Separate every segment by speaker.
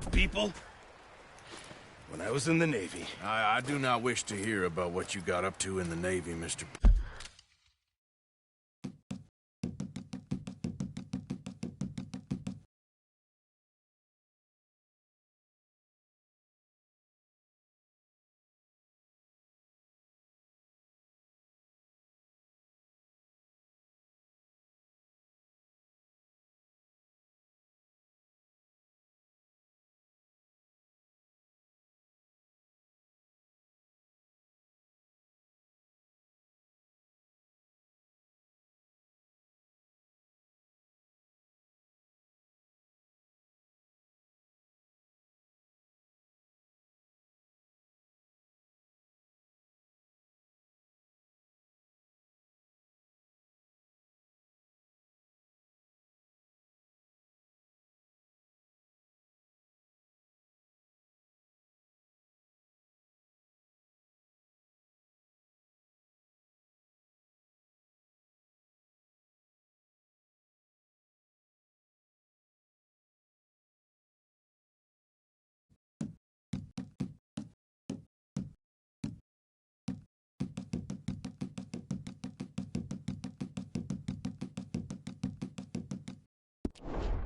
Speaker 1: of people when I was in the Navy.
Speaker 2: I do not wish to hear about what you got up to in the Navy, Mr.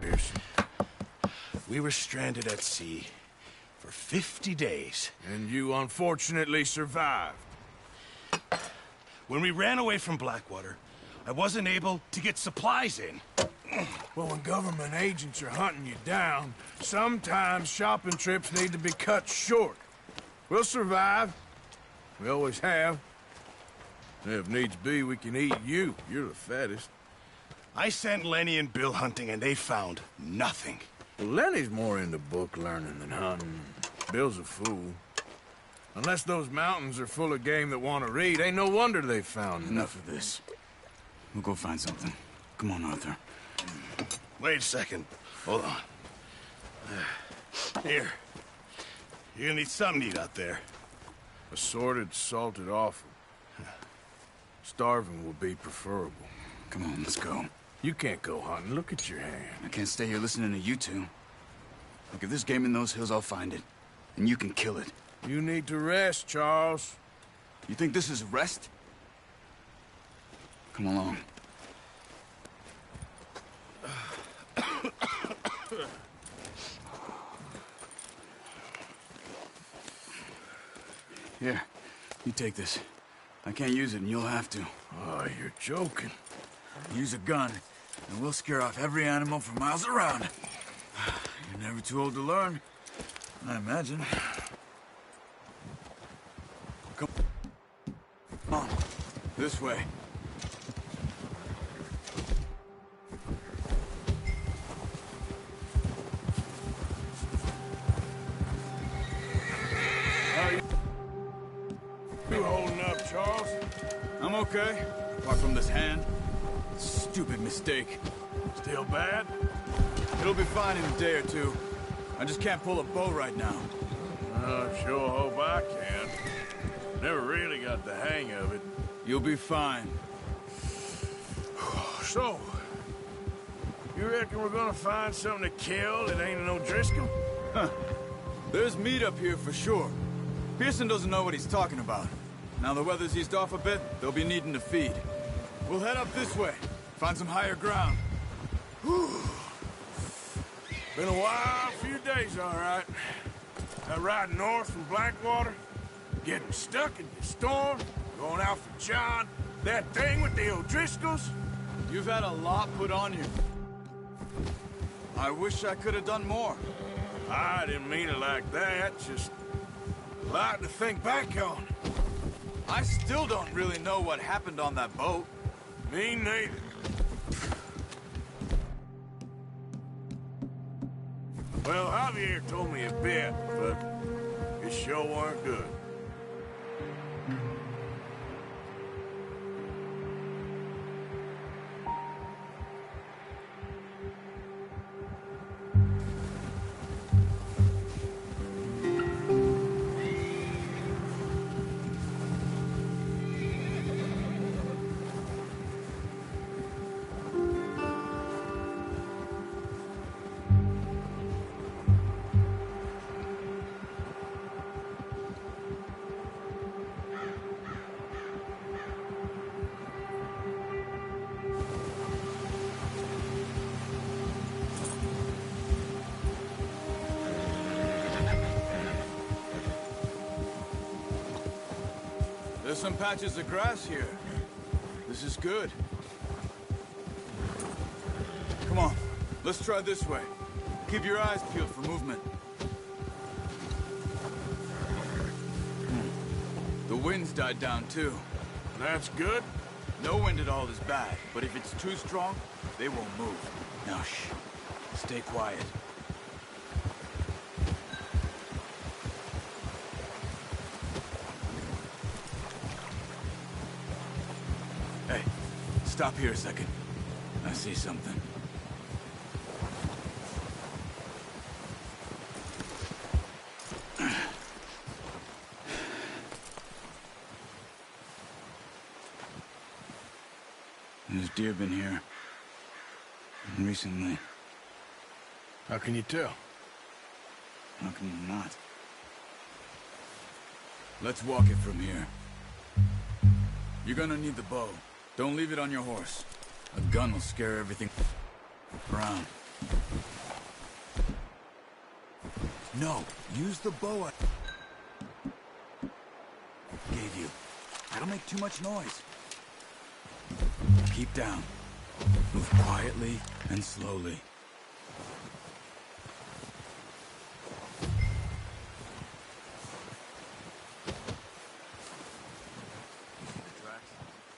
Speaker 2: Pearson.
Speaker 1: We were stranded at sea for 50 days.
Speaker 2: And you unfortunately survived.
Speaker 1: When we ran away from Blackwater, I wasn't able to get supplies in.
Speaker 2: Well, when government agents are hunting you down, sometimes shopping trips need to be cut short. We'll survive. We always have. If needs be, we can eat you. You're the fattest.
Speaker 1: I sent Lenny and Bill hunting, and they found nothing.
Speaker 2: Well, Lenny's more into book learning than hunting. Bill's a fool. Unless those mountains are full of game that want to read, ain't no wonder they found
Speaker 3: Enough of this. We'll go find something. Come on, Arthur.
Speaker 1: Wait a second. Hold on. Here. You're gonna need something to eat out there.
Speaker 2: Assorted, salted offal. Starving will be preferable.
Speaker 3: Come on, let's go.
Speaker 2: You can't go hunting. Look at your hand.
Speaker 3: I can't stay here listening to you two. Look, if there's game in those hills, I'll find it. And you can kill it.
Speaker 2: You need to rest, Charles.
Speaker 3: You think this is rest? Come along. Here, you take this. I can't use it, and you'll have to.
Speaker 2: Oh, you're joking.
Speaker 3: Use a gun, and we'll scare off every animal for miles around. You're never too old to learn, I imagine. Come on, this way.
Speaker 2: You holding up, Charles?
Speaker 3: I'm okay, apart from this hand. Stupid mistake.
Speaker 2: Still bad?
Speaker 3: It'll be fine in a day or two. I just can't pull a bow right now.
Speaker 2: I sure hope I can. Never really got the hang of it.
Speaker 3: You'll be fine.
Speaker 2: So, you reckon we're gonna find something to kill that ain't an O'Driscoll?
Speaker 3: Huh. There's meat up here for sure. Pearson doesn't know what he's talking about. Now the weather's eased off a bit, they'll be needing to feed. We'll head up this way, find some higher ground.
Speaker 2: Whew. Been a wild few days, all right. That ride north from Blackwater, getting stuck in the storm, going out for John, that thing with the O'Driscolls.
Speaker 3: You've had a lot put on you. I wish I could have done more.
Speaker 2: I didn't mean it like that, just a lot to think back on.
Speaker 3: I still don't really know what happened on that boat.
Speaker 2: Me neither. Well, Javier told me a bit, but it sure weren't good.
Speaker 3: There's some patches of grass here. This is good. Come on, let's try this way. Keep your eyes peeled for movement. The wind's died down too.
Speaker 2: That's good.
Speaker 3: No wind at all is bad, but if it's too strong, they won't move. Now shh. Stay quiet. Hey, stop here a second. I see something. There's deer been here. Recently.
Speaker 2: How can you tell?
Speaker 3: How can you not? Let's walk it from here. You're gonna need the bow. Don't leave it on your horse. A gun will scare everything around. No, use the bow I gave you. That'll make too much noise. Keep down. Move quietly and slowly.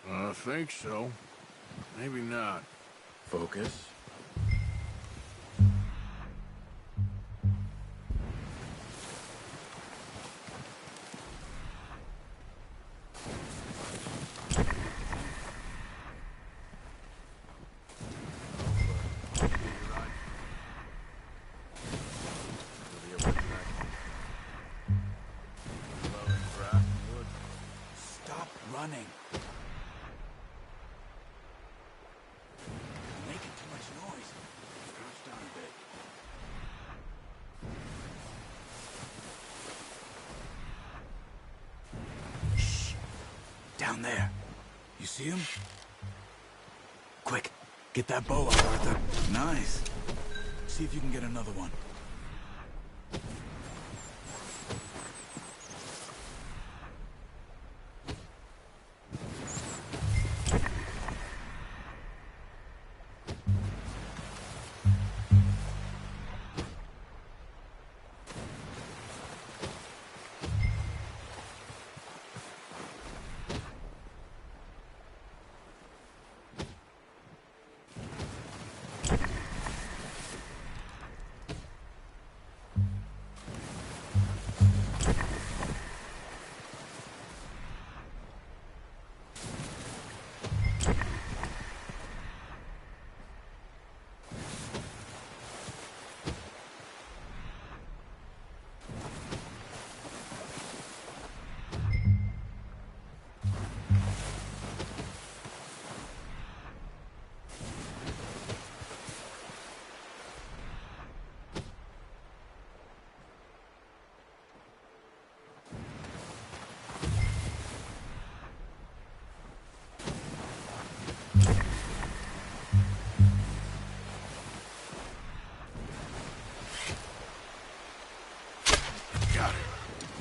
Speaker 2: I think so. Maybe not.
Speaker 3: Focus. Stop running. You're making too much noise. Crouch down a bit. Shh. Down there. You see him? Quick, get that bow out, Arthur. Nice. See if you can get another one.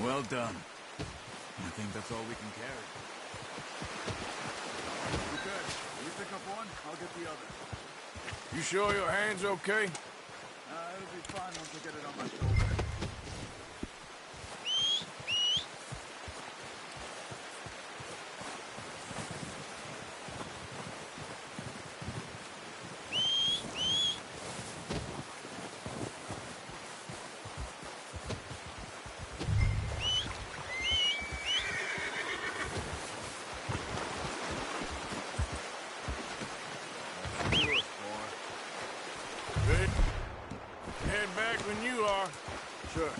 Speaker 3: Well done. I think that's all we can carry. Okay, you pick up one, I'll get the other.
Speaker 2: You sure your hand's okay?
Speaker 3: It'll be fine once I get it on my shoulder.
Speaker 2: Good. Head back when you are.
Speaker 3: Sure.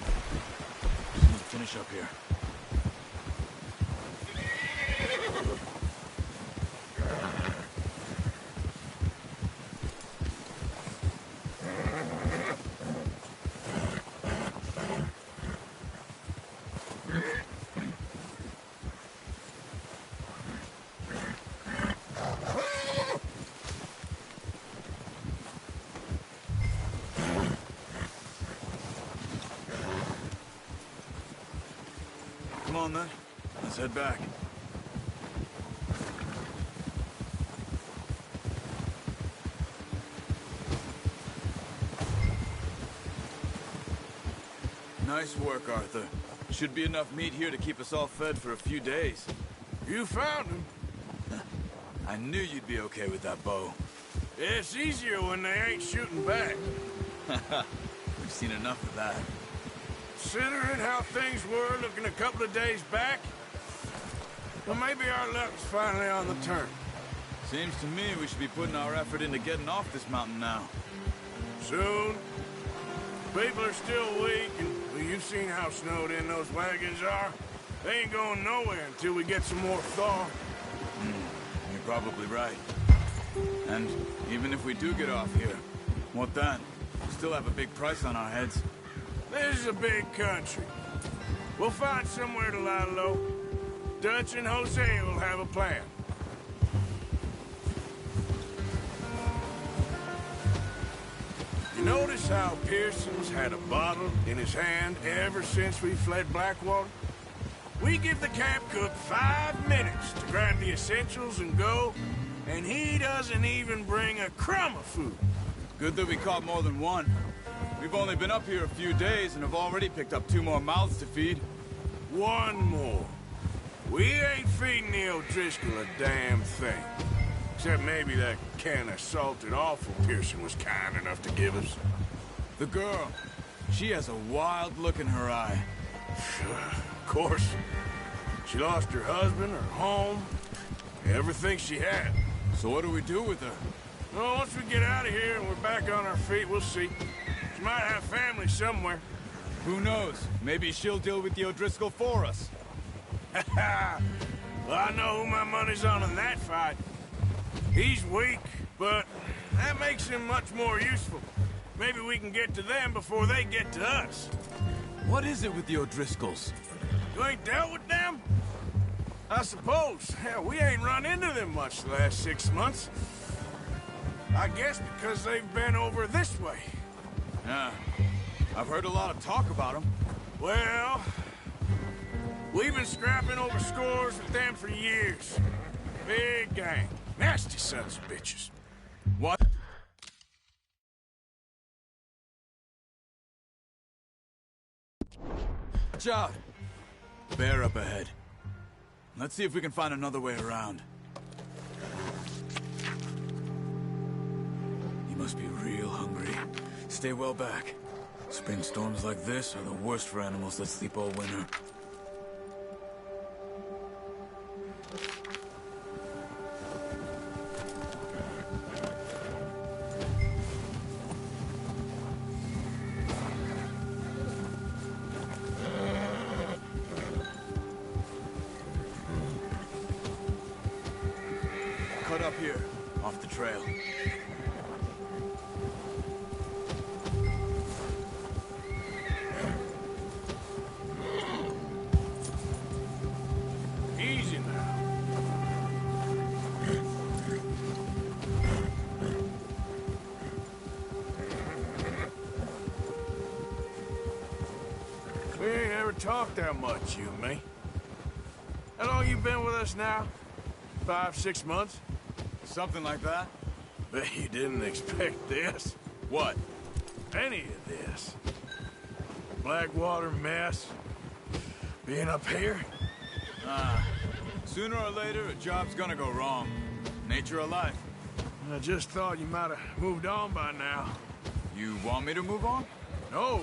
Speaker 3: Just need to finish up here. Come on, then. Let's head back. Nice work, Arthur. Should be enough meat here to keep us all fed for a few days.
Speaker 2: You found him.
Speaker 3: I knew you'd be okay with that bow.
Speaker 2: It's easier when they ain't shooting back.
Speaker 3: We've seen enough of that.
Speaker 2: Considering how things were looking a couple of days back, well, maybe our luck's finally on the turn.
Speaker 3: Seems to me we should be putting our effort into getting off this mountain now.
Speaker 2: Soon. People are still weak, and well, you've seen how snowed in those wagons are. They ain't going nowhere until we get some more thaw.
Speaker 3: You're probably right. And even if we do get off here, what then? We still have a big price on our heads.
Speaker 2: This is a big country. We'll find somewhere to lie low. Dutch and Hosea will have a plan. You notice how Pearson's had a bottle in his hand ever since we fled Blackwater? We give the camp cook 5 minutes to grab the essentials and go, and he doesn't even bring a crumb of food.
Speaker 3: Good that we caught more than one. We've only been up here a few days and have already picked up 2 more mouths to feed.
Speaker 2: 1 more. We ain't feeding the O'Driscoll a damn thing. Except maybe that can of salted offal Pearson was kind enough to give us.
Speaker 3: The girl, she has a wild look in her eye.
Speaker 2: Of course. She lost her husband, her home, everything she had.
Speaker 3: So what do we do with her?
Speaker 2: Well, once we get out of here and we're back on our feet, we'll see. She might have family somewhere.
Speaker 3: Who knows? Maybe she'll deal with the O'Driscoll for us.
Speaker 2: Well, I know who my money's on in that fight. He's weak, but that makes him much more useful. Maybe we can get to them before they get to us.
Speaker 3: What is it with the O'Driscolls?
Speaker 2: You ain't dealt with them? I suppose. Hell, we ain't run into them much the last 6 months. I guess because they've been over this way.
Speaker 3: Yeah, I've heard a lot of talk about them.
Speaker 2: Well, we've been scrapping over scores with them for years. Big gang. Nasty sons of bitches.
Speaker 3: What? Watch out! Bear up ahead. Let's see if we can find another way around. You must be real hungry. Stay well back. Spring storms like this are the worst for animals that sleep all winter. Cut up here, off the trail.
Speaker 2: Easy now. We ain't ever talked that much, you and me. How long you been with us now? 5, 6 months?
Speaker 3: Something like that?
Speaker 2: Bet you didn't expect this.
Speaker 3: What?
Speaker 2: Any of this. Blackwater mess. Being up here?
Speaker 3: Sooner or later, a job's gonna go wrong. Nature of life.
Speaker 2: I just thought you might have moved on by now.
Speaker 3: You want me to move on?
Speaker 2: No.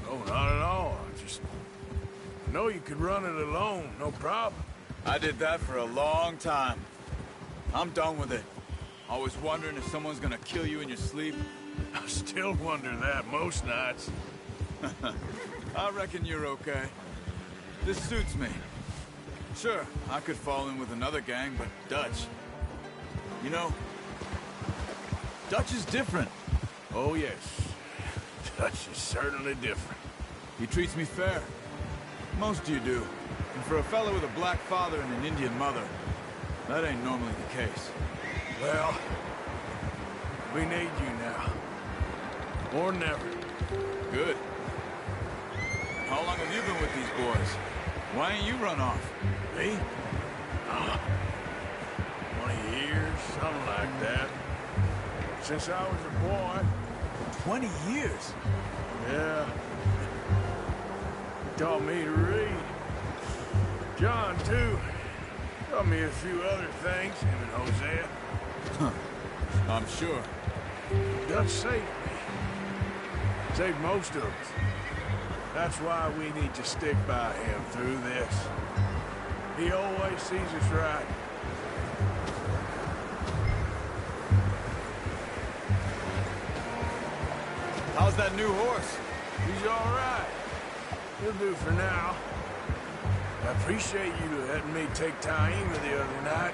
Speaker 2: No, not at all. I know you could run it alone, no problem.
Speaker 3: I did that for a long time. I'm done with it. Always wondering if someone's gonna kill you in your sleep.
Speaker 2: I still wonder that most nights.
Speaker 3: I reckon you're okay. This suits me. Sure, I could fall in with another gang, but Dutch... You know, Dutch is different.
Speaker 2: Oh, yes. Dutch is certainly different.
Speaker 3: He treats me fair. Most of you do. And for a fellow with a black father and an Indian mother, that ain't normally the case.
Speaker 2: Well, we need you now. Or never.
Speaker 3: Good. How long have you been with these boys? Why ain't you run off?
Speaker 2: Me? 20 years, something like that. Since I was a boy.
Speaker 3: 20 years?
Speaker 2: Yeah. taught me to read. John, too. Taught me a few other things, him and Hosea.
Speaker 3: I'm sure.
Speaker 2: Dutch saved me. Saved most of us. That's why we need to stick by him through this. He always sees us right.
Speaker 3: How's that new horse?
Speaker 2: He's all right. He'll do for now. I appreciate you letting me take Taima the other night.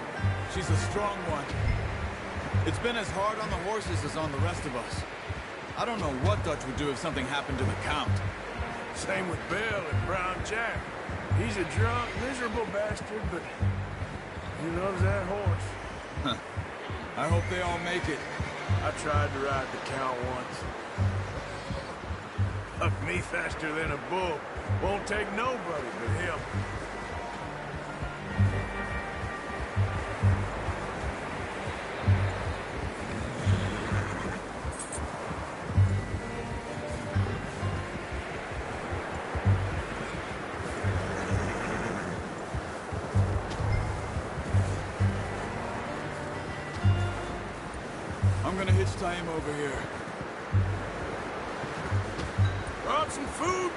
Speaker 3: She's a strong one. It's been as hard on the horses as on the rest of us. I don't know what Dutch would do if something happened to the Count.
Speaker 2: Same with Bill and Brown Jack. He's a drunk, miserable bastard, but he loves that horse.
Speaker 3: I hope they all make it.
Speaker 2: I tried to ride the Count once. Hucked me faster than a bull. Won't take nobody but him.
Speaker 3: I'm gonna hitch Taima over here.
Speaker 2: Brought some food?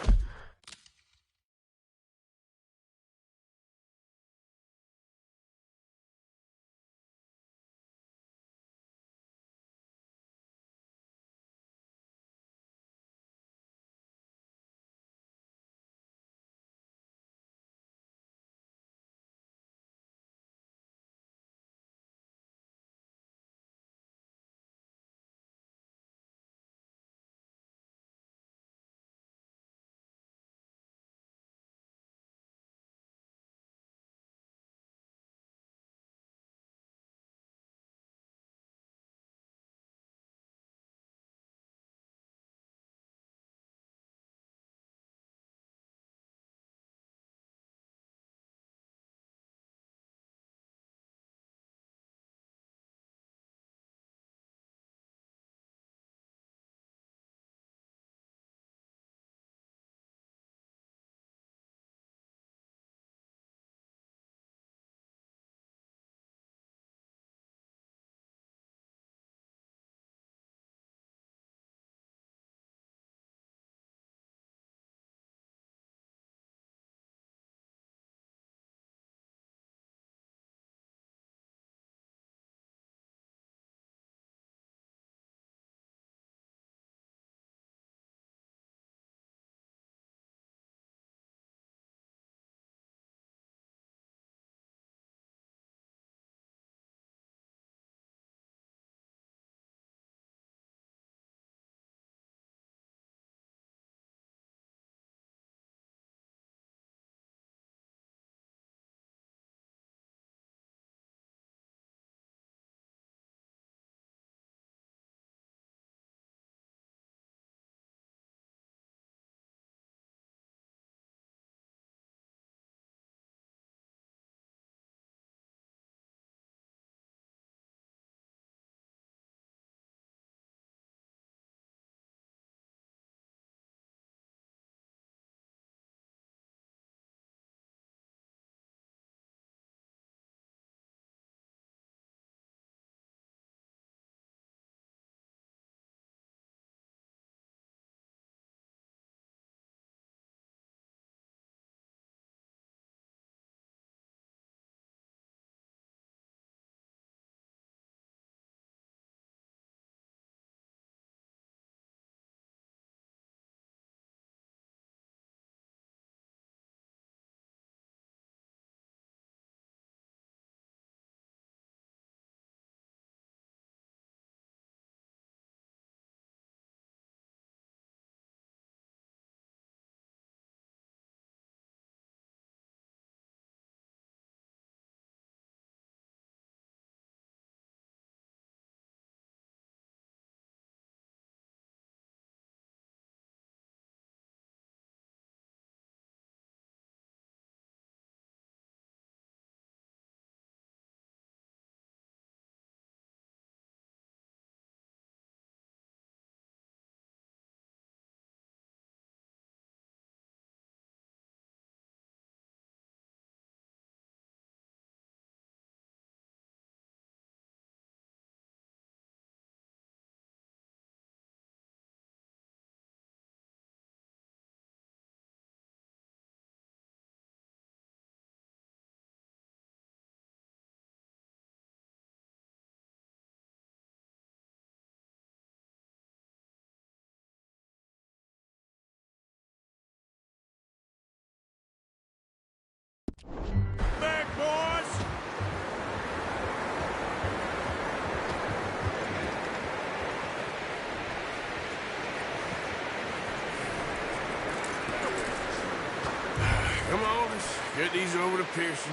Speaker 2: Come on, let's get these over to Pearson.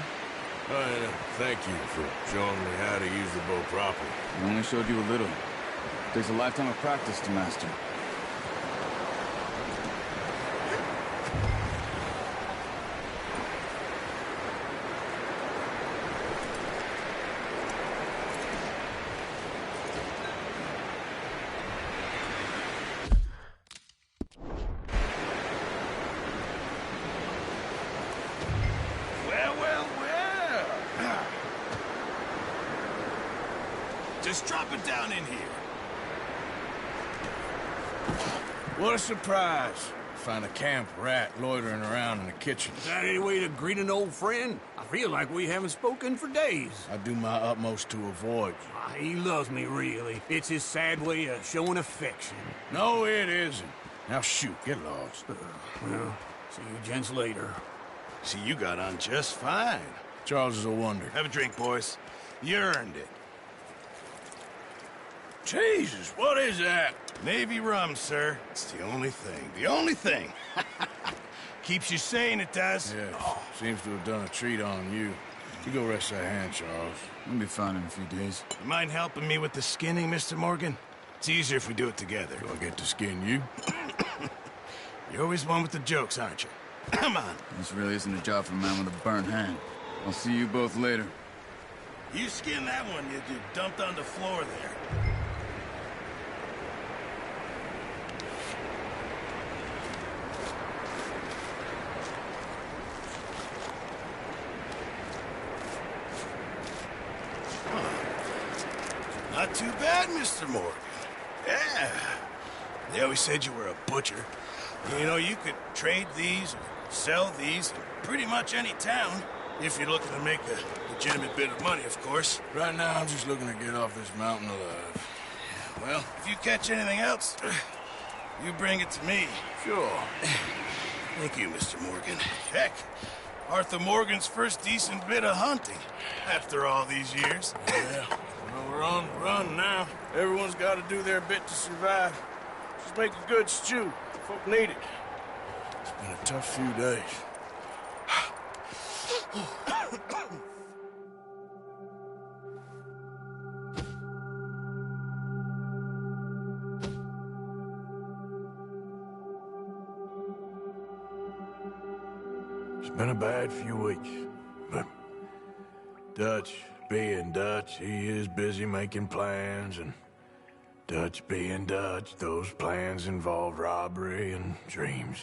Speaker 2: Thank you for showing me how to use the bow properly.
Speaker 3: I only showed you a little. Takes a lifetime of practice to master.
Speaker 1: Just drop it down in here.
Speaker 2: What a surprise. Find a camp rat loitering around in the kitchen.
Speaker 4: Is that any way to greet an old friend? I feel like we haven't spoken for days.
Speaker 2: I do my utmost to avoid you.
Speaker 4: He loves me, really. It's his sad way of showing affection.
Speaker 2: No, it isn't. Now shoot, get lost.
Speaker 4: Well, see you gents later.
Speaker 1: See, you got on just fine.
Speaker 2: Charles is a wonder.
Speaker 1: Have a drink, boys. You earned it.
Speaker 2: Jesus, what is that?
Speaker 1: Navy rum, sir. It's the only thing. The only thing. Keeps you sane, it does.
Speaker 2: Yes, seems to have done a treat on you. You go rest that hand, Charles.
Speaker 3: I'll be fine in a few days.
Speaker 1: You mind helping me with the skinning, Mr. Morgan? It's easier if we do it together.
Speaker 2: Do I get to skin you?
Speaker 1: You're always one with the jokes, aren't you? Come on.
Speaker 3: This really isn't a job for a man with a burnt hand. I'll see you both later.
Speaker 1: You skin that one you dumped on the floor there. Not too bad, Mr. Morgan. Yeah. They always said you were a butcher. You know, you could trade these or sell these in pretty much any town, if you're looking to make a legitimate bit of money, of course.
Speaker 2: Right now, I'm just looking to get off this mountain alive.
Speaker 1: Well, if you catch anything else, you bring it to me.
Speaker 2: Sure.
Speaker 1: Thank you, Mr. Morgan. Heck, Arthur Morgan's first decent bit of hunting after all these years.
Speaker 2: Yeah. Well, we're on the run now. Everyone's got to do their bit to survive. Just make a good stew. Folk need it. It's been a tough few days. It's been a bad few weeks, but Dutch being Dutch, he is busy making plans, and Dutch being Dutch, those plans involve robbery and dreams.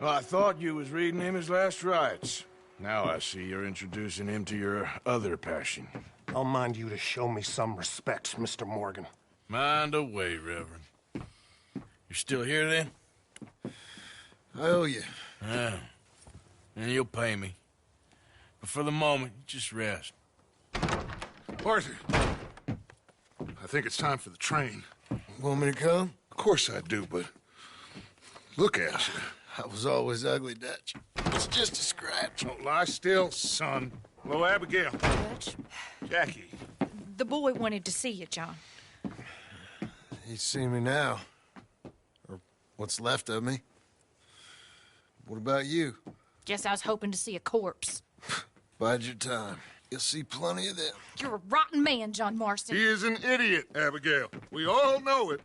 Speaker 2: Well, I thought you was reading him his last rites. Now I see you're introducing him to your other passion.
Speaker 5: I'll mind you to show me some respect, Mr. Morgan.
Speaker 2: Mind away, Reverend. You're still here, then?
Speaker 5: I owe you.
Speaker 2: Yeah. And you'll pay me. But for the moment, just rest.
Speaker 6: Arthur, I think it's time for the train.
Speaker 5: Want me to come?
Speaker 6: Of course I do, but look at you.
Speaker 5: I was always ugly, Dutch. It's just a scratch.
Speaker 6: Don't lie still, son. Hello, Abigail.
Speaker 7: Dutch,
Speaker 6: Jackie.
Speaker 7: the boy wanted to see you, John.
Speaker 5: He's seen me now. Or what's left of me. What about you?
Speaker 7: Guess I was hoping to see a corpse.
Speaker 5: Bide your time. You'll see plenty of them.
Speaker 7: You're a rotten man, John Marston.
Speaker 6: He is an idiot, Abigail. We all know it.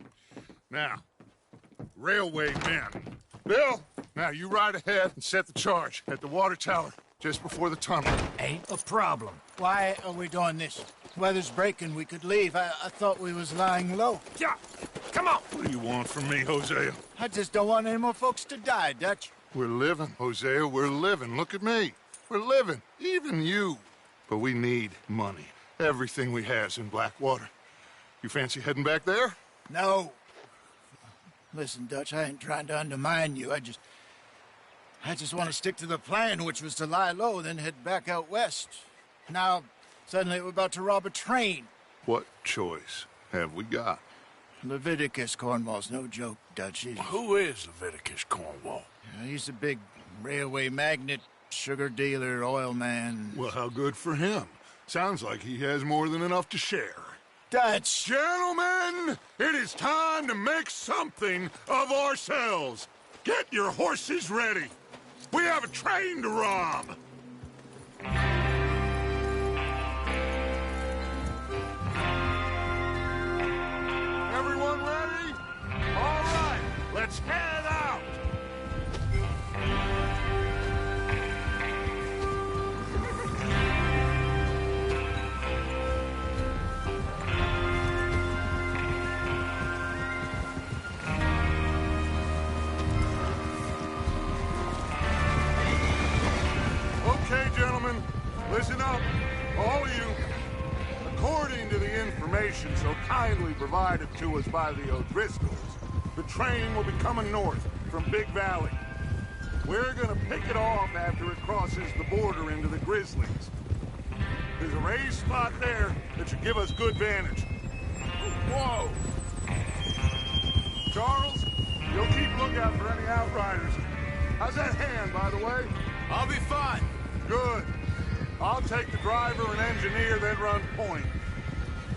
Speaker 6: Now, railway men. Bill, now you ride ahead and set the charge at the water tower just before the tunnel.
Speaker 8: Ain't a problem. Why are we doing this? Weather's breaking. We could leave. I thought we was lying low.
Speaker 6: Yeah, come on. What do you want from me, Hosea?
Speaker 8: I just don't want any more folks to die, Dutch.
Speaker 6: We're living, Hosea. We're living. Look at me. We're living. Even you. But we need money. Everything we has in Blackwater. You fancy heading back there?
Speaker 8: No. Listen, Dutch, I ain't trying to undermine you. I just want to stick to the plan, which was to lie low, then head back out west. Now, suddenly we're about to rob a train.
Speaker 6: What choice have we got?
Speaker 8: Leviticus Cornwall's no joke, Dutch.
Speaker 2: Who is Leviticus Cornwall?
Speaker 8: He's a big railway magnate, sugar dealer, oil man.
Speaker 6: Well, how good for him. Sounds like he has more than enough to share.
Speaker 8: Dutch!
Speaker 6: Gentlemen, it is time to make something of ourselves. Get your horses ready. We have a train to rob. Everyone ready? All right, let's head out. Okay, gentlemen, listen up, all of you. According to the information so kindly provided to us by the O'Driscolls, the train will be coming north from Big Valley. We're gonna pick it off after it crosses the border into the Grizzlies. There's a raised spot there that should give us good vantage. Whoa! Charles, you'll keep lookout for any outriders. How's that hand, by the way?
Speaker 3: I'll be fine.
Speaker 6: Good. I'll take the driver and engineer, then run point.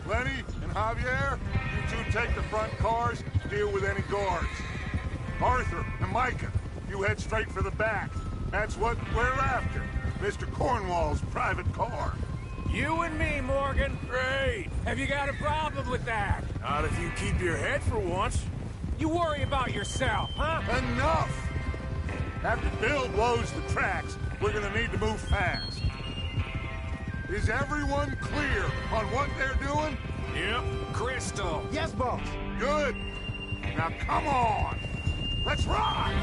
Speaker 6: Lenny and Javier, you two take the front cars, deal with any guards. Arthur and Micah, you head straight for the back. That's what we're after. Mr. Cornwall's private car.
Speaker 2: You and me, Morgan. Great.
Speaker 4: Have you got a problem with that?
Speaker 2: Not if you keep your head for once.
Speaker 4: You worry about yourself, huh?
Speaker 6: Enough! After Bill blows the tracks, we're gonna need to move fast. Is everyone clear on what they're doing?
Speaker 2: Yep.
Speaker 4: Crystal.
Speaker 8: Yes, boss.
Speaker 6: Good. Now come on. Let's ride!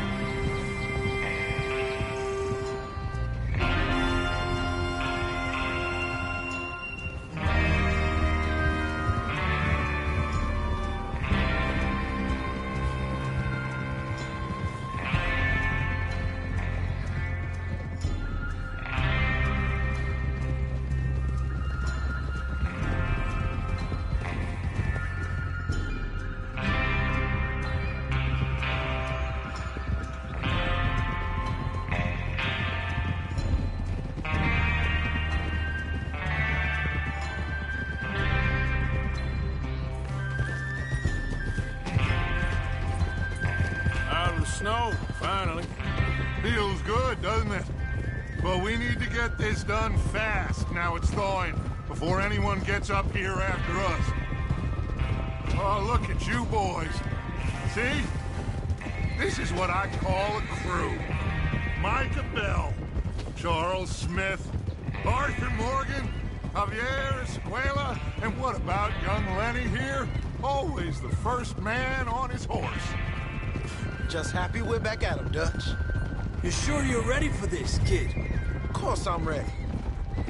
Speaker 2: Snow, finally.
Speaker 6: Feels good, doesn't it? But we need to get this done fast, now it's thawing, before anyone gets up here after us. Oh, look at you boys. See? This is what I call a crew. Micah Bell, Charles Smith, Arthur Morgan, Javier Escuela, and what about young Lenny here? Always the first man on his horse.
Speaker 9: Just happy we're back at him, Dutch.
Speaker 4: You sure you're ready for this, kid?
Speaker 9: Of course I'm ready.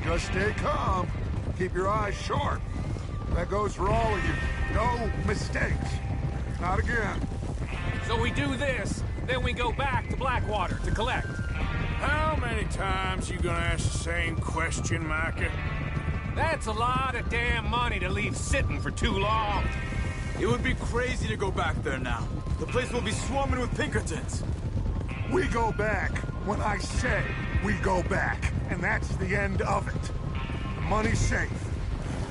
Speaker 6: Just stay calm. Keep your eyes sharp. That goes for all of you. No mistakes. Not again.
Speaker 4: So we do this, then we go back to Blackwater to collect.
Speaker 2: How many times you gonna ask the same question, Micah?
Speaker 4: That's a lot of damn money to leave sitting for too long.
Speaker 3: It would be crazy to go back there now. The place will be swarming with Pinkertons.
Speaker 6: We go back when I say we go back, and that's the end of it. The money's safe.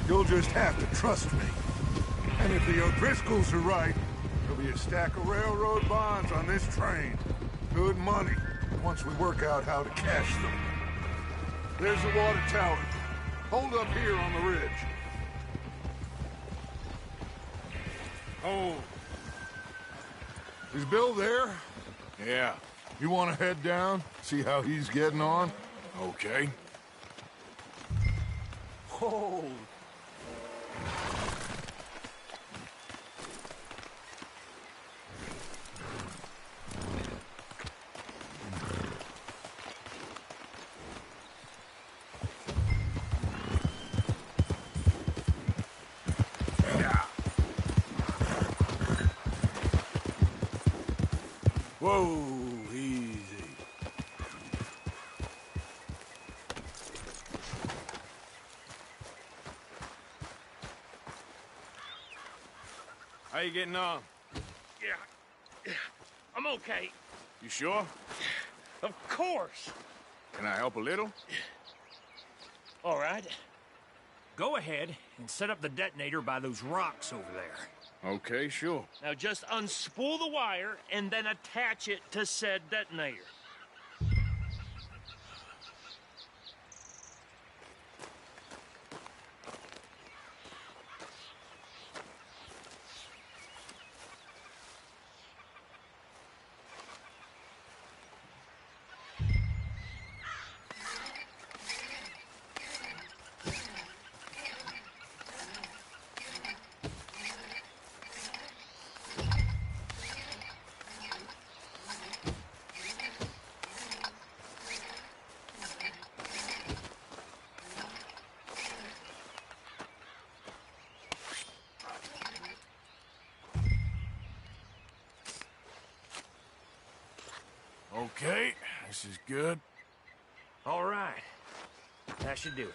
Speaker 6: You'll just have to trust me. And if the O'Driscolls are right, there'll be a stack of railroad bonds on this train. Good money, once we work out how to cash them. There's the water tower. Hold up here on the ridge.
Speaker 2: Oh.
Speaker 6: Is Bill there?
Speaker 2: Yeah.
Speaker 6: You want to head down, see how he's getting on?
Speaker 2: Okay.
Speaker 3: Oh.
Speaker 2: Whoa, easy. How you getting on?
Speaker 10: Yeah, I'm okay.
Speaker 2: You sure?
Speaker 10: Of course.
Speaker 2: Can I help a little?
Speaker 10: All right.
Speaker 4: Go ahead
Speaker 10: and set up the detonator by those rocks over there.
Speaker 2: Okay, sure.
Speaker 10: Now just unspool the wire and then attach it to said detonator.
Speaker 2: Okay, this is good.
Speaker 10: All right. That should do it.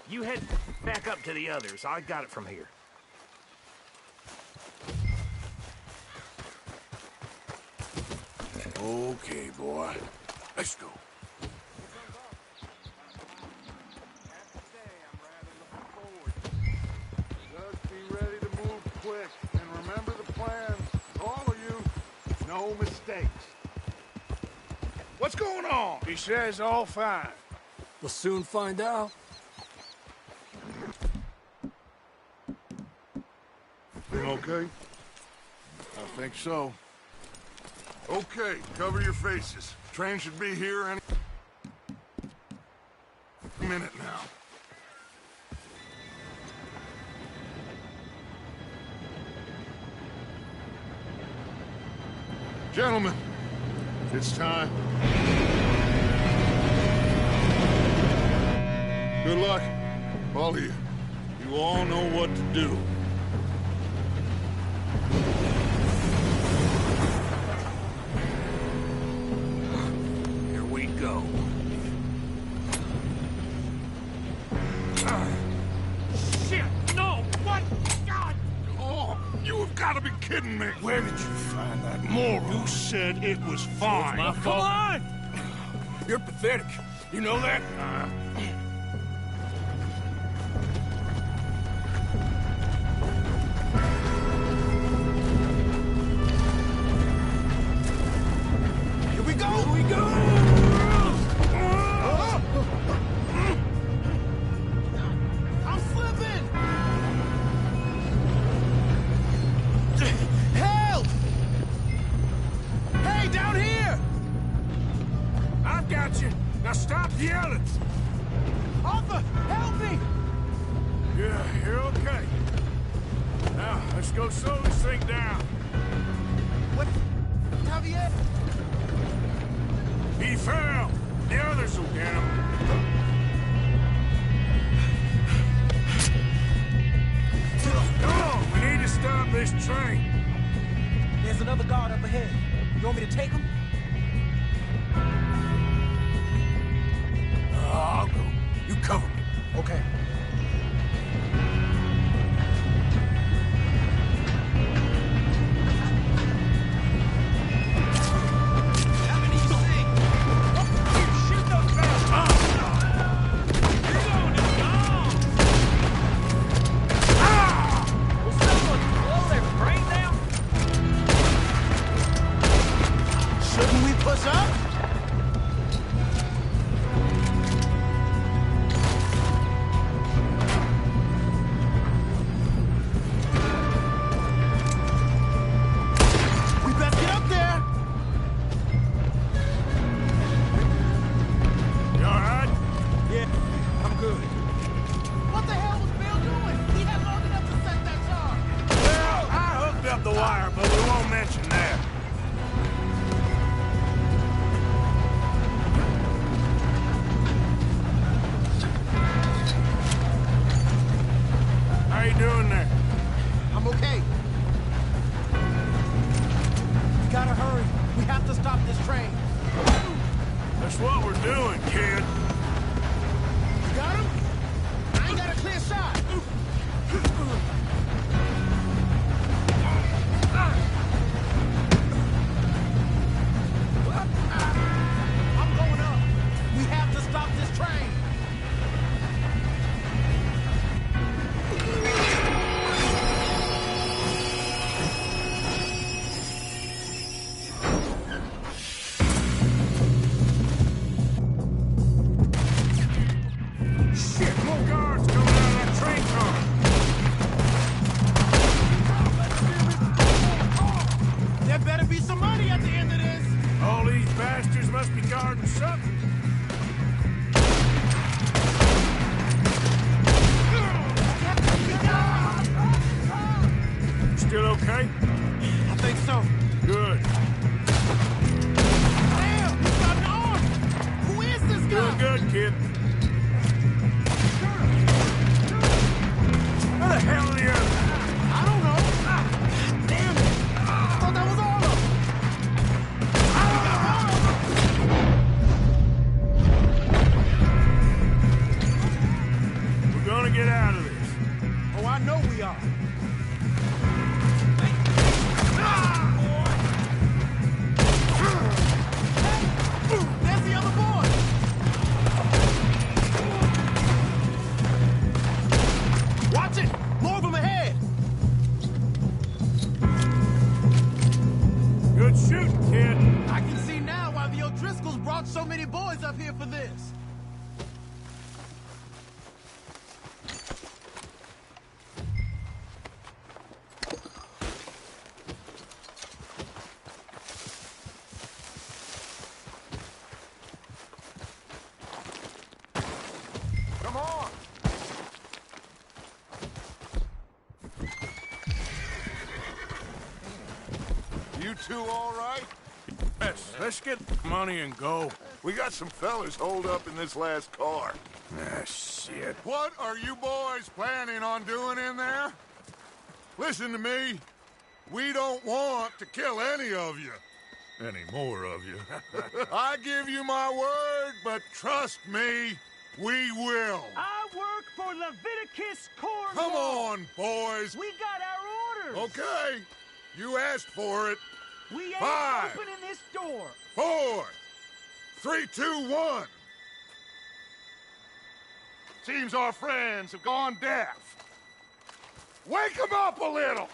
Speaker 10: You head back up to the others. I got it from here.
Speaker 2: Okay, boy. Let's go.
Speaker 6: Just be ready to move quick, and remember the plan. All of you, no mistakes.
Speaker 2: What's going on? He says all fine.
Speaker 4: We'll soon find out.
Speaker 6: You okay?
Speaker 2: I think so.
Speaker 6: Okay, cover your faces. Train should be here any minute now. Gentlemen, it's time. Good luck, all of you. You all know what to do.
Speaker 4: Here we go.
Speaker 10: Shit! No! What? God!
Speaker 6: Oh, you have got to be kidding me.
Speaker 2: Where did you find that moron?
Speaker 6: You said it was fine.
Speaker 4: My
Speaker 2: Come
Speaker 4: fault.
Speaker 2: on! You're pathetic. You know that?
Speaker 9: Here we go!
Speaker 2: Here we go!
Speaker 9: I'm slipping! Help! Hey, down here!
Speaker 2: I've got you. Now stop yelling.
Speaker 9: Arthur, help me!
Speaker 2: Yeah, you're okay. Now, let's go slow this thing down.
Speaker 9: What? Javier?
Speaker 2: He fell. The others will get him. Come on, we need to stop this train.
Speaker 9: There's another guard up ahead. You want me to take him?
Speaker 2: I'll go. You cover me.
Speaker 9: Okay. Shouldn't we push up? We best get up there.
Speaker 2: You all right?
Speaker 9: Yeah, I'm good. What the hell was Bill doing? He had long enough to set that charge.
Speaker 2: Well, I hooked up the wire, but we won't mention that. How you doing there?
Speaker 9: I'm okay. We gotta hurry. We have to stop this train.
Speaker 2: That's what we're doing, kid.
Speaker 9: You got him? I ain't got a clear shot. I'm going up. We have to stop this train.
Speaker 2: must be guarding something. Still okay?
Speaker 9: I think so.
Speaker 2: Good.
Speaker 9: Damn, he's got an arm! Who is this guy?
Speaker 2: Doing good, kid. Where the hell are the others?
Speaker 9: I don't know. Damn it! I thought that was all of them.
Speaker 2: We're gonna get out of this.
Speaker 9: Oh, I know we are. There's the other boy! Watch it! More of them ahead!
Speaker 2: Good shooting, kid.
Speaker 9: I can see now why the O'Driscolls brought so many boys up here for this.
Speaker 6: Come on! You two all right?
Speaker 2: Yes, let's get money and go.
Speaker 6: We got some fellas holed up in this last car.
Speaker 2: Ah, shit.
Speaker 6: What are you boys planning on doing in there? Listen to me. We don't want to kill any of you. Any more of you. I give you my word, but trust me, we will.
Speaker 10: I work for Leviticus Cornwall.
Speaker 6: Come on, boys.
Speaker 10: We got our orders.
Speaker 6: Okay. You asked for it.
Speaker 10: We ain't
Speaker 6: 5,
Speaker 10: opening this door.
Speaker 6: 4, 3, 2, 1. Seems our friends have gone deaf. Wake them up a little.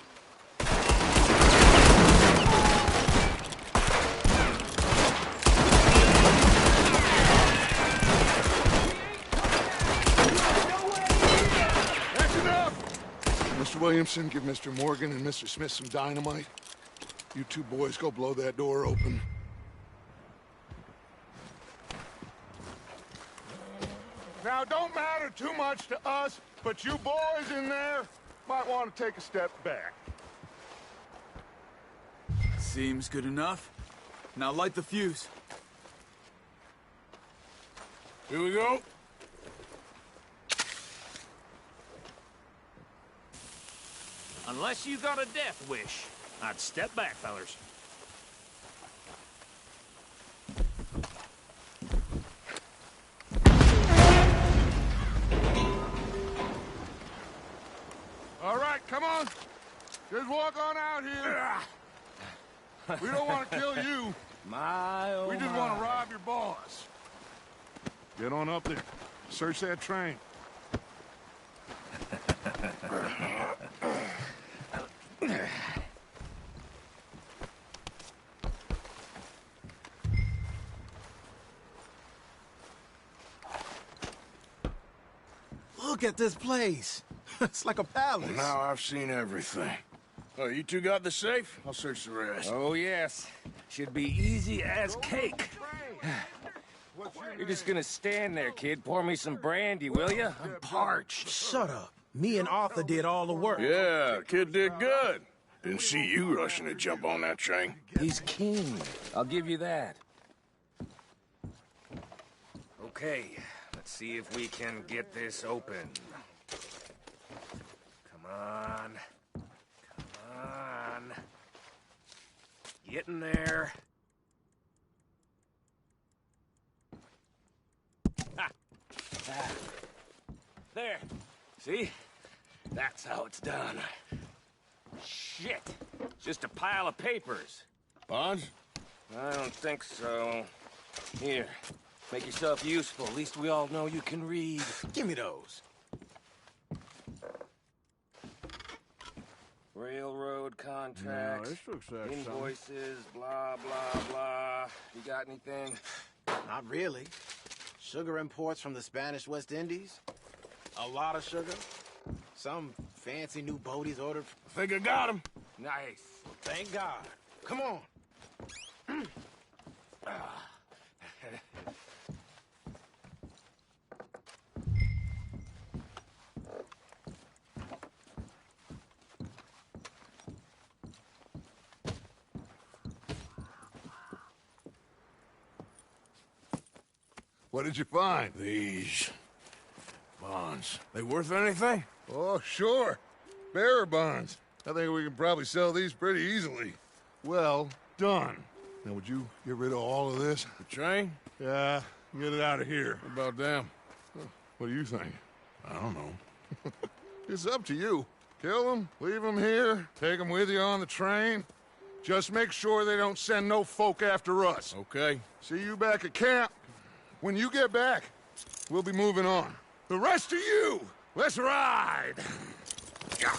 Speaker 6: That's enough. Mr. Williamson, give Mr. Morgan and Mr. Smith some dynamite. You two boys go blow that door open. Now, don't matter too much to us, but you boys in there might want to take a step back.
Speaker 3: Seems good enough. Now light the fuse.
Speaker 2: Here we go.
Speaker 10: Unless you got a death wish, I'd step back, fellers.
Speaker 6: All right, come on. Just walk on out here. We don't want to kill you. We just want to rob your boss. Get on up there. Search that train.
Speaker 9: Look at this place. It's like a palace.
Speaker 2: Now I've seen everything. Oh, you two got the safe? I'll search the rest.
Speaker 11: Oh, yes. Should be easy as cake. You're just gonna stand there, kid. Pour me some brandy, will you? I'm parched.
Speaker 9: Shut up. Me and Arthur did all the work.
Speaker 2: Yeah, kid did good. Didn't see you rushing to jump on that train.
Speaker 11: He's king. I'll give you that. Okay, let's see if we can get this open. Come on. Come on. Get in there. Ha! Ah. There. See? That's how it's done. Shit. Just a pile of papers.
Speaker 2: Bonds?
Speaker 11: I don't think so. Here. Make yourself useful. At least we all know you can read.
Speaker 9: Give me those.
Speaker 11: Railroad contracts,
Speaker 2: this looks like
Speaker 11: invoices, blah, blah, blah. You got anything?
Speaker 9: Not really. Sugar imports from the Spanish West Indies. A lot of sugar. Some fancy new boat he's ordered.
Speaker 2: I think I got him.
Speaker 11: Nice.
Speaker 9: Thank God. Come on.
Speaker 6: What did you find?
Speaker 2: These bonds. They worth anything?
Speaker 6: Oh, sure. Bearer bonds. I think we can probably sell these pretty easily. Well done. Now, would you get rid of all of this?
Speaker 2: The train?
Speaker 6: Yeah, get it out of here.
Speaker 2: What about them?
Speaker 6: What do you think?
Speaker 2: I don't know.
Speaker 6: It's up to you. Kill them, leave them here, take them with you on the train. Just make sure they don't send no folk after us.
Speaker 2: Okay.
Speaker 6: See you back at camp. When you get back, we'll be moving on. The rest of you, let's ride! Yeah.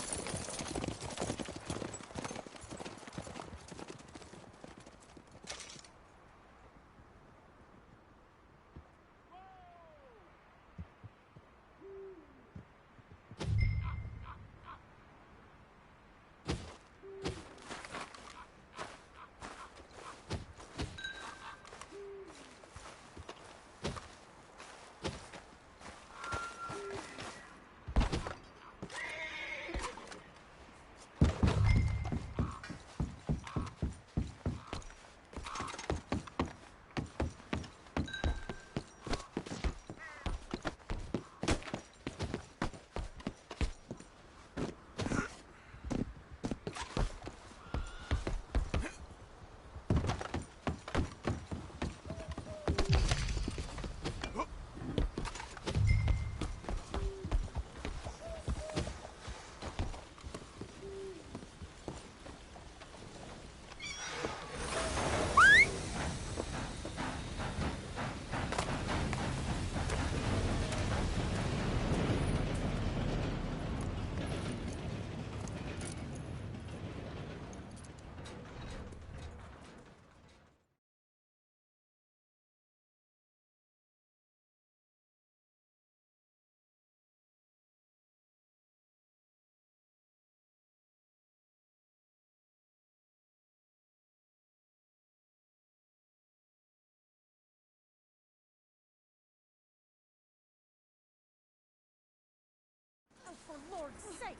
Speaker 12: For Lord's sake,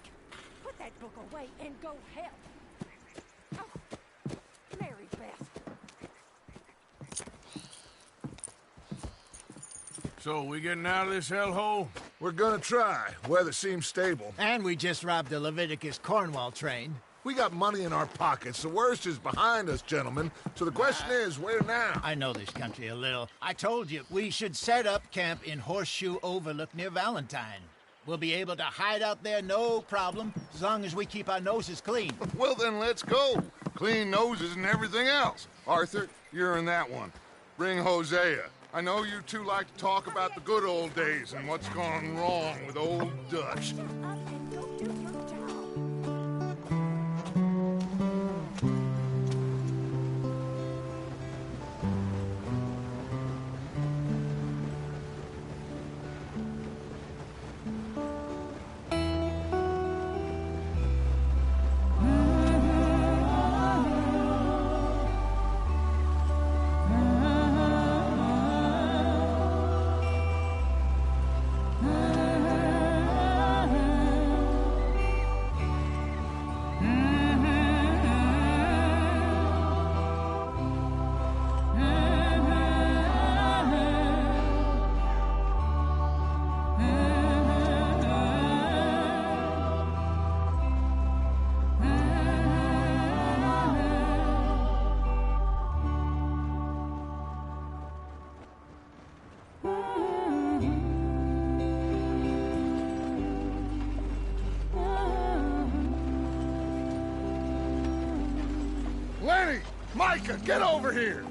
Speaker 12: put that book away and go help. Oh, Mary Beth.
Speaker 2: So, we getting out of this hellhole?
Speaker 6: We're gonna try. Weather seems stable.
Speaker 8: And we just robbed the Leviticus Cornwall train.
Speaker 6: We got money in our pockets. The worst is behind us, gentlemen. So the question is, where now?
Speaker 8: I know this country a little. I told you, we should set up camp in Horseshoe Overlook near Valentine. We'll be able to hide out there no problem, as long as we keep our noses clean.
Speaker 6: Well, then let's go. Clean noses and everything else. Arthur, you're in that one. Bring Hosea. I know you two like to talk about the good old days and what's gone wrong with old Dutch. Lenny! Micah, get over here!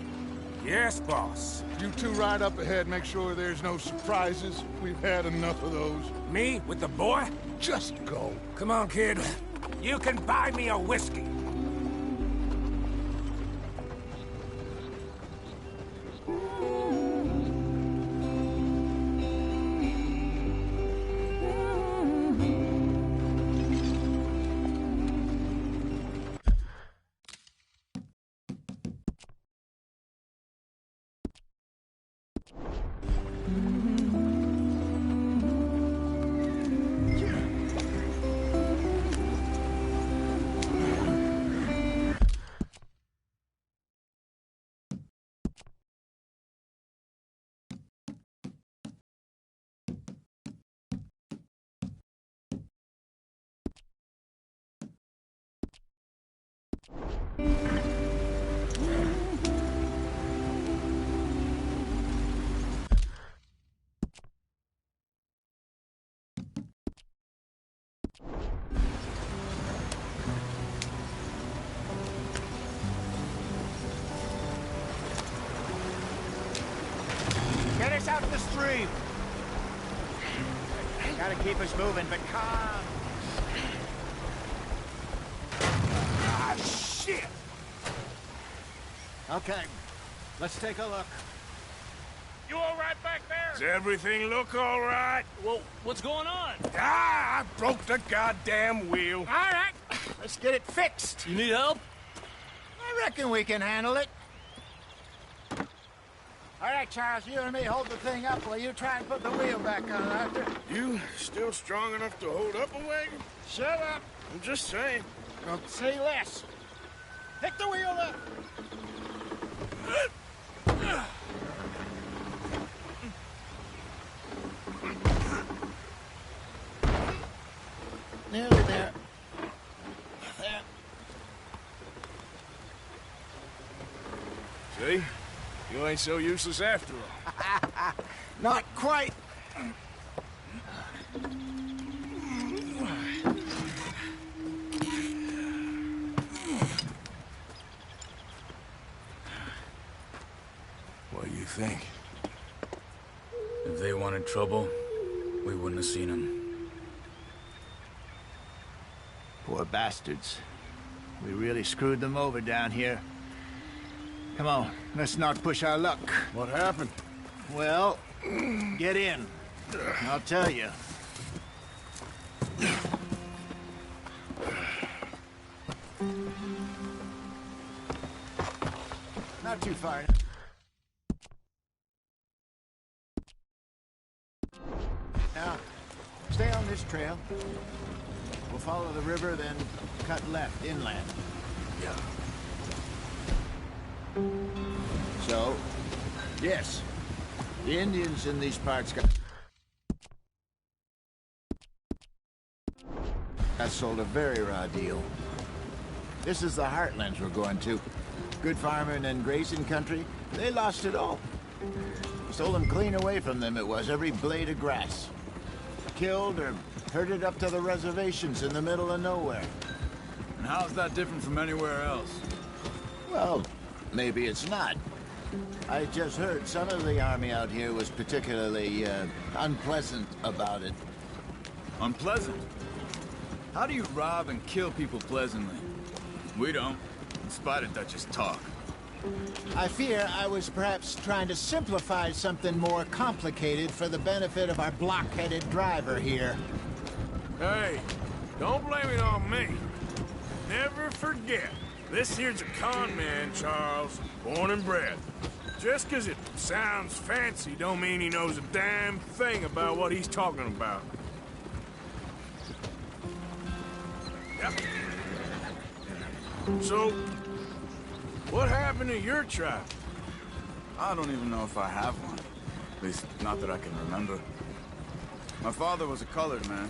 Speaker 11: Yes, boss.
Speaker 6: You two ride up ahead, make sure there's no surprises. We've had enough of those.
Speaker 11: Me? With the boy?
Speaker 6: Just go.
Speaker 11: Come on, kid. You can buy me a whiskey.
Speaker 8: stream. Gotta keep us moving, but calm.
Speaker 10: Ah, shit!
Speaker 8: Okay, let's take a look.
Speaker 10: You all right back there?
Speaker 2: Does everything look all right?
Speaker 4: Well, what's going on?
Speaker 2: Ah, I broke the goddamn wheel.
Speaker 8: All right, let's get it fixed.
Speaker 4: You need help?
Speaker 8: I reckon we can handle it. All right, Charles, you and me hold the thing up while you try and put the wheel back on, Arthur.
Speaker 2: You still strong enough to hold up a wagon?
Speaker 8: Shut up.
Speaker 2: I'm just saying.
Speaker 8: Don't say less. Pick the wheel up. Nearly there. There.
Speaker 2: See? You ain't so useless after all.
Speaker 8: Not quite.
Speaker 2: What do you think?
Speaker 3: If they wanted trouble, we wouldn't have seen them.
Speaker 8: Poor bastards. We really screwed them over down here. Come on, let's not push our luck.
Speaker 2: What happened?
Speaker 8: Well, get in. I'll tell you. Not too far. Now, stay on this trail. We'll follow the river, then cut left inland.
Speaker 2: Yeah.
Speaker 8: So, yes, the Indians in these parts got sold a very raw deal. This is the heartlands we're going to. Good farming and grazing country, they lost it all. Stole them clean away from them, it was, every blade of grass. Killed or herded up to the reservations in the middle of nowhere.
Speaker 3: And how's that different from anywhere else?
Speaker 8: Well, maybe it's not. I just heard some of the army out here was particularly, unpleasant about it.
Speaker 3: Unpleasant? How do you rob and kill people pleasantly? We don't, in spite of Dutch's talk.
Speaker 8: I fear I was perhaps trying to simplify something more complicated for the benefit of our block-headed driver here.
Speaker 2: Hey, don't blame it on me. Never forget, this here's a con man, Charles, born and bred. Just 'cause it sounds fancy don't mean he knows a damn thing about what he's talking about. Yep. So, what happened to your tribe?
Speaker 3: I don't even know if I have one. At least, not that I can remember. My father was a colored man.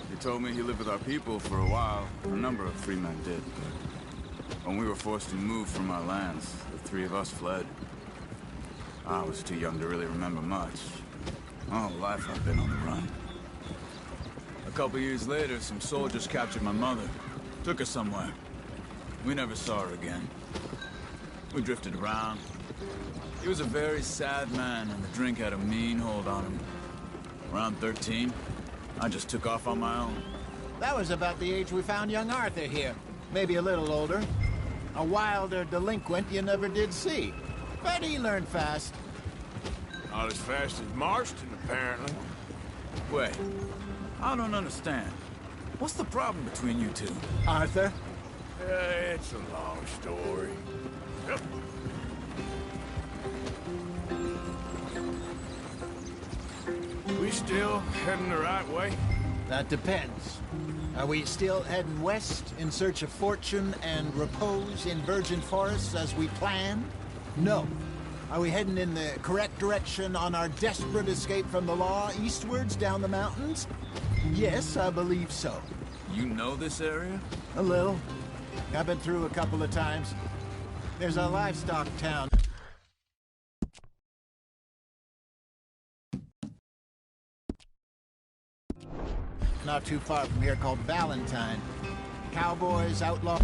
Speaker 3: He told me he lived with our people for a while. A number of free men did. When we were forced to move from our lands, the three of us fled. I was too young to really remember much. My whole life I've been on the run. A couple years later, some soldiers captured my mother. Took her somewhere. We never saw her again. We drifted around. He was a very sad man, and the drink had a mean hold on him. Around 13, I just took off on my own.
Speaker 8: That was about the age we found young Arthur here. Maybe a little older. A wilder delinquent you never did see. But he learned fast.
Speaker 2: Not as fast as Marston, apparently.
Speaker 3: Wait, I don't understand. What's the problem between you two?
Speaker 8: Arthur?
Speaker 2: It's a long story. Yep. We still heading the right way?
Speaker 8: That depends. Are we still heading west in search of fortune and repose in virgin forests as we planned? No. Are we heading in the correct direction on our desperate escape from the law eastwards down the mountains? Yes, I believe so.
Speaker 3: You know this area?
Speaker 8: A little. I've been through a couple of times. There's a livestock town. Not too far from here called Valentine. Cowboys, outlaws.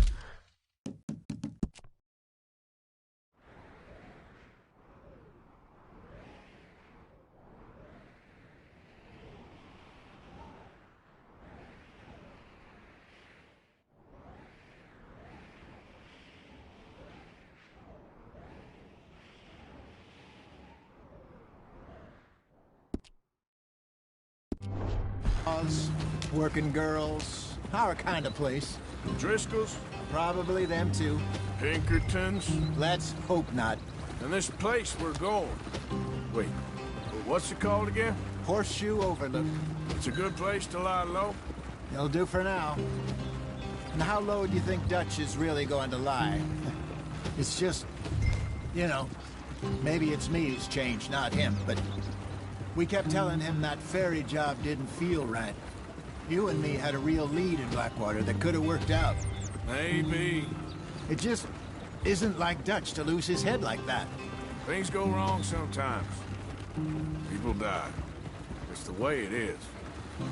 Speaker 8: outlaws, working girls, our kind of place.
Speaker 2: Driscoll's?
Speaker 8: Probably them too.
Speaker 2: Pinkertons?
Speaker 8: Let's hope not.
Speaker 2: And this place we're going. Wait, what's it called again?
Speaker 8: Horseshoe Overlook.
Speaker 2: It's a good place to lie low?
Speaker 8: It'll do for now. And how low do you think Dutch is really going to lie? It's just, you know, maybe it's me who's changed, not him, but we kept telling him that ferry job didn't feel right. You and me had a real lead in Blackwater that could have worked out.
Speaker 2: Maybe.
Speaker 8: It just isn't like Dutch to lose his head like that.
Speaker 2: Things go wrong sometimes. People die. It's the way it is.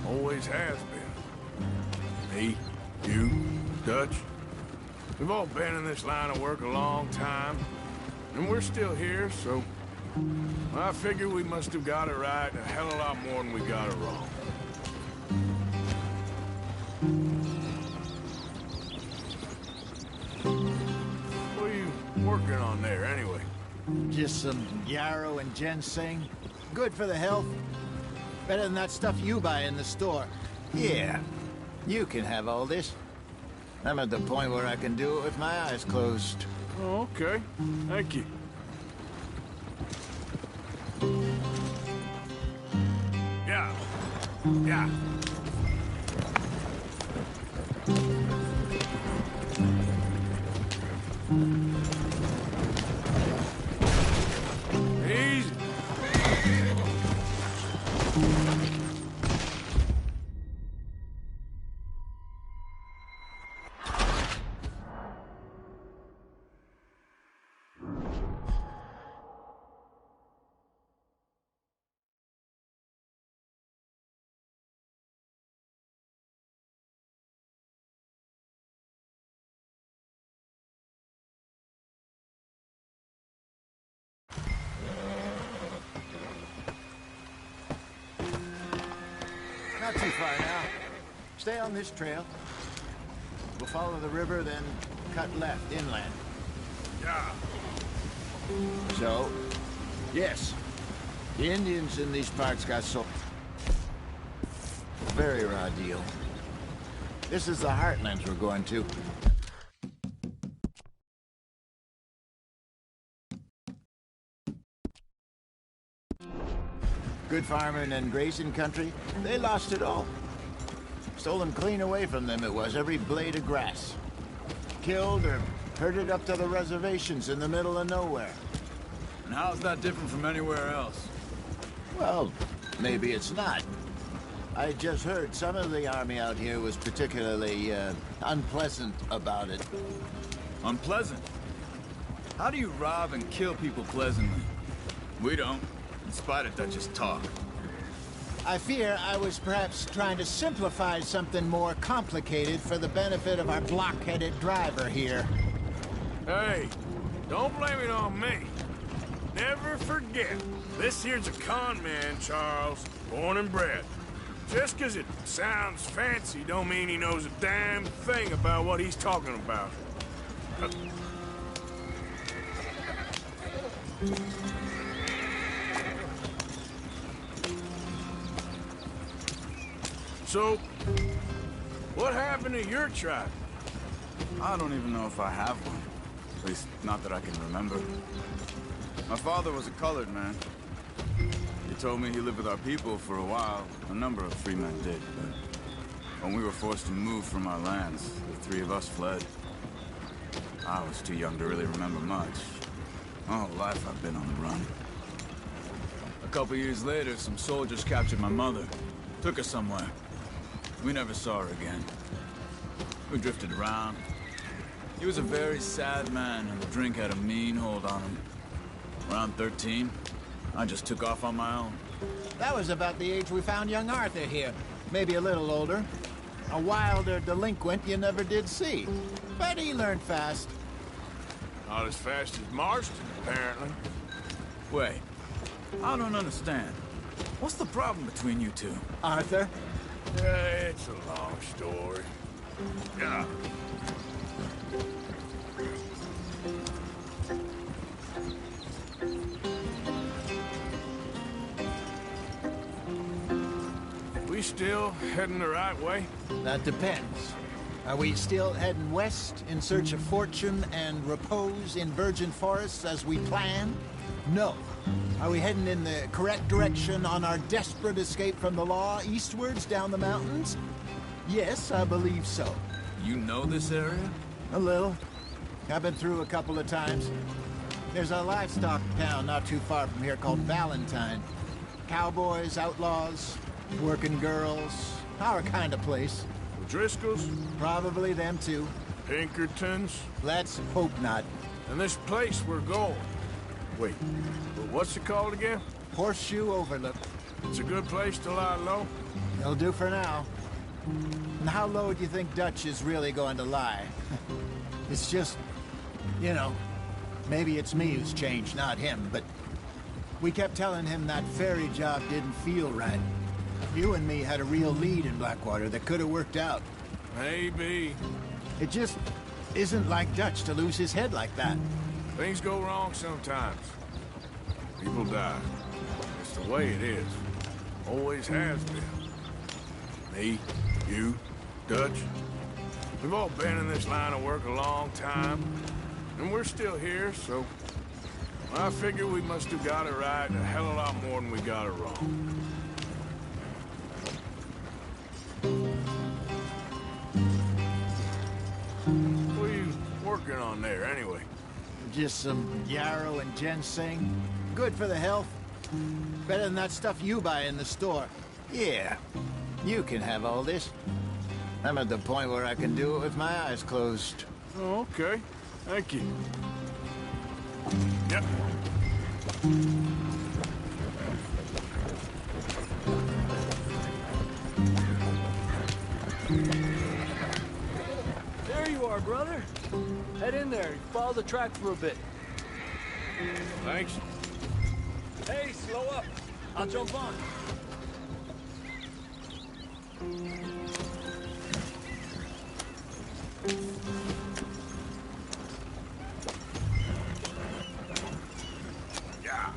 Speaker 2: Always has been. Me, you, Dutch. We've all been in this line of work a long time. And we're still here, so... I figure we must have got it right a hell of a lot more than we got it wrong. What are you working on there, anyway?
Speaker 8: Just some yarrow and ginseng. Good for the health. Better than that stuff you buy in the store. Yeah, you can have all this. I'm at the point where I can do it with my eyes closed.
Speaker 2: Oh, okay. Thank you. Yeah. Yeah. Easy.
Speaker 8: Not too far now. Stay on this trail. We'll follow the river, then cut left inland.
Speaker 2: Yeah.
Speaker 8: So, yes, the Indians in these parts got so... Very raw deal. This is the heartlands we're going to. Good farming and grazing country, they lost it all. Stolen clean away from them it was, every blade of grass. Killed or herded up to the reservations in the middle of nowhere.
Speaker 3: And how's that different from anywhere else?
Speaker 8: Well, maybe it's not. I just heard some of the army out here was particularly unpleasant about it.
Speaker 3: Unpleasant? How do you rob and kill people pleasantly? We don't, in spite of Dutch's talk.
Speaker 8: I fear I was perhaps trying to simplify something more complicated for the benefit of our blockheaded driver here.
Speaker 2: Hey, don't blame it on me. Never forget, this here's a con man, Charles, born and bred. Just 'cause it sounds fancy don't mean he knows a damn thing about what he's talking about. So, what happened to your tribe?
Speaker 3: I don't even know if I have one. At least, not that I can remember. My father was a colored man. He told me he lived with our people for a while. A number of free men did, but when we were forced to move from our lands, the three of us fled. I was too young to really remember much. My whole life I've been on the run. A couple years later, some soldiers captured my mother. Took her somewhere. We never saw her again. We drifted around. He was a very sad man, and the drink had a mean hold on him. Around 13, I just took off on my own.
Speaker 8: That was about the age we found young Arthur here. Maybe a little older. A wilder delinquent you never did see. But he learned fast.
Speaker 2: Not as fast as Marston, apparently.
Speaker 3: Wait, I don't understand. What's the problem between you two?
Speaker 8: Arthur?
Speaker 2: It's a long story. Yeah. We still heading the right way?
Speaker 8: That depends. Are we still heading west in search of fortune and repose in virgin forests as we planned? No. Are we heading in the correct direction on our desperate escape from the law eastwards down the mountains? Yes, I believe so.
Speaker 3: You know this area?
Speaker 8: A little. I've been through a couple of times. There's a livestock town not too far from here called Valentine. Cowboys, outlaws, working girls, our kind of place.
Speaker 2: The Driscolls?
Speaker 8: Probably them too.
Speaker 2: Pinkertons?
Speaker 8: Let's hope not.
Speaker 2: And this place we're going. Wait, but what's it called again?
Speaker 8: Horseshoe Overlook.
Speaker 2: It's a good place to lie low?
Speaker 8: It'll do for now. And how low do you think Dutch is really going to lie? It's just, you know, maybe it's me who's changed, not him, but we kept telling him that ferry job didn't feel right. You and me had a real lead in Blackwater that could have worked out.
Speaker 2: Maybe.
Speaker 8: It just isn't like Dutch to lose his head like that.
Speaker 2: Things go wrong sometimes. People die. It's the way it is. Always has been. Me, you, Dutch. We've all been in this line of work a long time. And we're still here, so... I figure we must have got it right a hell of a lot more than we got it wrong. What are you working on there, anyway?
Speaker 8: Just some yarrow and ginseng. Good for the health. Better than that stuff you buy in the store. Yeah, you can have all this. I'm at the point where I can do it with my eyes closed.
Speaker 2: Oh, okay. Thank you. Yep.
Speaker 13: There you are, brother. Head in there. Follow the track for a bit.
Speaker 2: Thanks.
Speaker 13: Hey, slow up. I'll jump on.
Speaker 2: Yeah.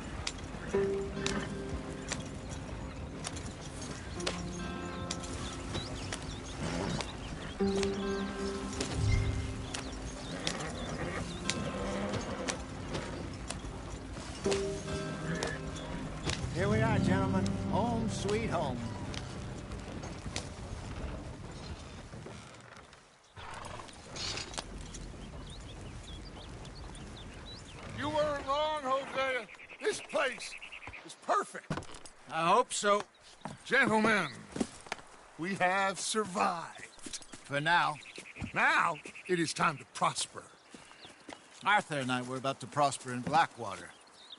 Speaker 8: Here we are, gentlemen. Home sweet home.
Speaker 6: You weren't wrong, Hosea. This place is perfect.
Speaker 8: I hope so.
Speaker 6: Gentlemen, we have survived.
Speaker 8: For now.
Speaker 6: Now, it is time to prosper.
Speaker 8: Arthur and I were about to prosper in Blackwater.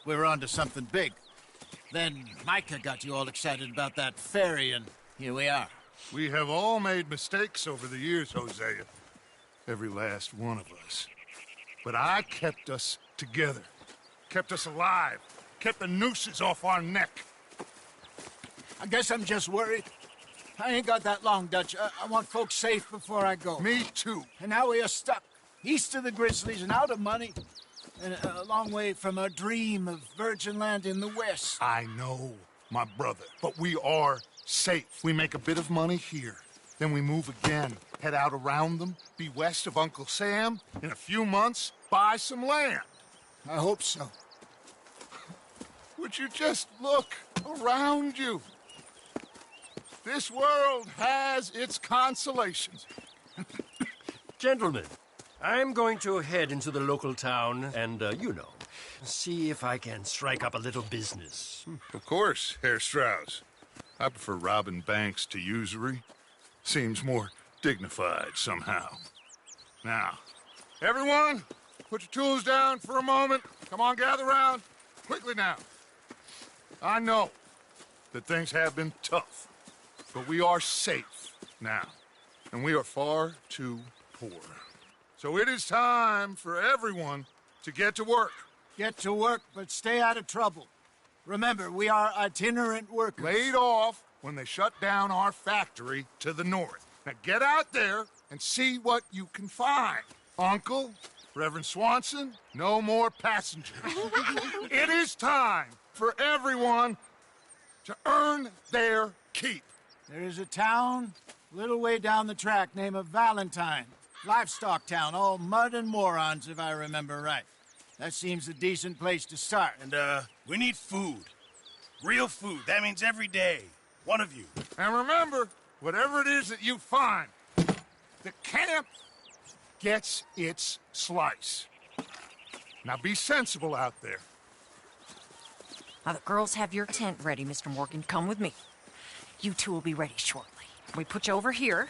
Speaker 8: We were onto something big. Then Micah got you all excited about that ferry, and here we are.
Speaker 6: We have all made mistakes over the years, Hosea. Every last one of us. But I kept us together. Kept us alive. Kept the nooses off our neck.
Speaker 8: I guess I'm just worried. I ain't got that long, Dutch. I want folks safe before I go.
Speaker 6: Me too.
Speaker 8: And now we are stuck, east of the Grizzlies and out of money, and a long way from our dream of virgin land in the west.
Speaker 6: I know, my brother, but we are safe. We make a bit of money here. Then we move again, head out around them, be west of Uncle Sam. In a few months, buy some land.
Speaker 8: I hope so.
Speaker 6: Would you just look around you? This world has its consolations.
Speaker 14: Gentlemen, I'm going to head into the local town and, see if I can strike up a little business.
Speaker 6: Of course, Herr Strauss. I prefer robbing banks to usury. Seems more dignified somehow. Now, everyone, put your tools down for a moment. Come on, gather round. Quickly now. I know that things have been tough, but we are safe now, and we are far too poor. So it is time for everyone to get to work.
Speaker 8: Get to work, but stay out of trouble. Remember, we are itinerant workers.
Speaker 6: Laid off when they shut down our factory to the north. Now get out there and see what you can find. Uncle, Reverend Swanson, no more passengers. It is time for everyone to earn their keep.
Speaker 8: There is a town a little way down the track named Valentine. Livestock town, all mud and morons, if I remember right. That seems a decent place to start.
Speaker 1: And, we need food. Real food. That means every day. One of you.
Speaker 6: And remember, whatever it is that you find, the camp gets its slice. Now be sensible out there.
Speaker 15: Now the girls have your tent ready, Mr. Morgan. Come with me. You two will be ready shortly. We put you over here.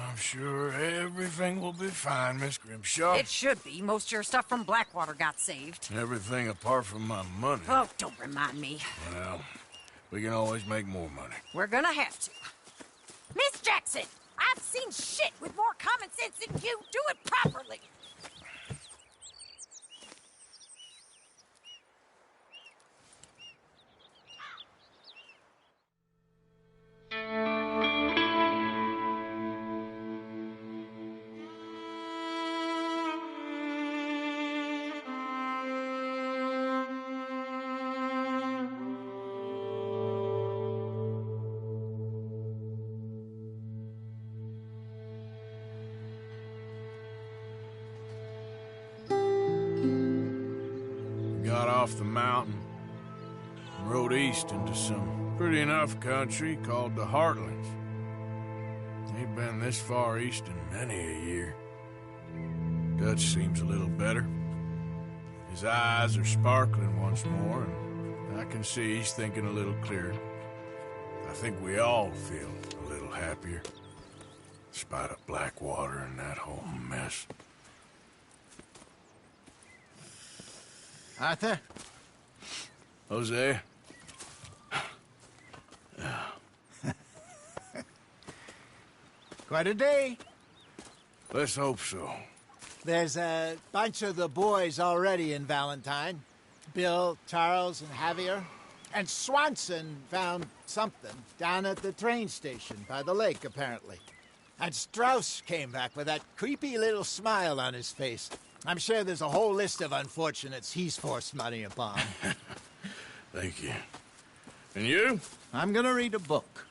Speaker 2: I'm sure everything will be fine, Miss Grimshaw.
Speaker 15: It should be. Most of your stuff from Blackwater got saved.
Speaker 2: Everything apart from my money.
Speaker 15: Oh, don't remind me.
Speaker 2: Well, we can always make more money.
Speaker 15: We're gonna have to. Miss Jackson, I've seen shit with more common sense than you. Do it properly.
Speaker 2: Got off the mountain and rode east into some pretty enough country called the Heartlands. Ain't been this far east in many a year. Dutch seems a little better. His eyes are sparkling once more, and I can see he's thinking a little clearer. I think we all feel a little happier, despite of Blackwater and that whole mess.
Speaker 8: Arthur?
Speaker 2: Hosea?
Speaker 8: Quite a day.
Speaker 2: Let's hope so.
Speaker 8: There's a bunch of the boys already in Valentine. Bill, Charles, and Javier. And Swanson found something down at the train station by the lake, apparently. And Strauss came back with that creepy little smile on his face. I'm sure there's a whole list of unfortunates he's forced money upon.
Speaker 2: Thank you. And you?
Speaker 8: I'm gonna read a book.